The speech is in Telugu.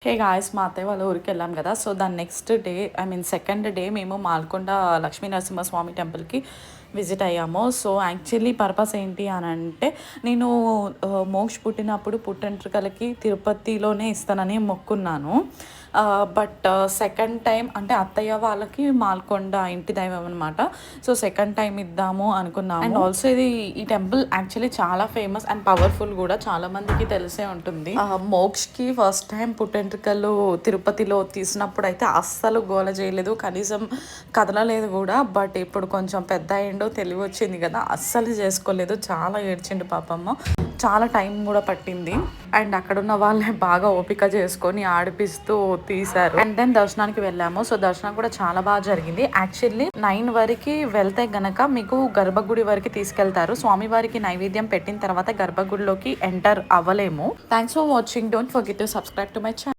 హే గాయ్స్, మా అత్తయ్య వాళ్ళ ఊరికెళ్ళాం గదా! సో, దాని నెక్స్ట్ డే సెకండ్ డే మేము మాల్కొండ లక్ష్మీ నరసింహస్వామి టెంపుల్‌కి విజిట్ అయ్యాము. సో, యాక్చువల్లీ పర్పస్ ఏంటి అనంటే, నేను మోక్ష్ పుట్టినప్పుడు పుట్టెంట్రుకలకి తిరుపతిలోనే ఇస్తానని మొక్కున్నాను. బట్ సెకండ్ టైమ్ అంటే అత్తయ్య వాళ్ళకి మాల్కొండ ఇంటి దైవం అనమాట. సో, సెకండ్ టైమ్ ఇద్దాము అనుకున్నాము. అండ్ ఆల్సో ఈ టెంపుల్ యాక్చువల్లీ చాలా ఫేమస్ అండ్ పవర్‌ఫుల్ గూడా. చాలా మందికి తెలిసే ఉంటుంది. మోక్షకి ఫస్ట్ టైమ్ పుట్టెంట్రుకలు తిరుపతిలో తీసినప్పుడైతే అస్సలు గోల చేయలేదు. కనీసం కదలలేదు గూడా. బట్ ఇప్పుడు కొంచెం పెద్ద అయ్యిండు, తెలివొచ్చింది గదా! అస్సలు చేసుకోలేదు. చాలా ఏడ్చిండు పాపము. చాలా టైం గూడా పట్టింది. అండ్ అక్కడున్న వాళ్ళే బాగా ఓపిక చేసుకొని ఆడిపిస్తూ తీశారు. అండ్ దెన్ దర్శనానికి వెళ్ళాము. సో, దర్శనం కూడా చాలా బాగా జరిగింది. యాక్చువల్లీ 9 వరకి వెళ్తే గనక మీకు గర్భగుడి వరకు తీసుకెళ్తారు. స్వామివారికి నైవేద్యం పెట్టిన తర్వాత గర్భగుడిలోకి ఎంటర్ అవ్వలేము. Thanks for watching. Don't forget to subscribe to my channel.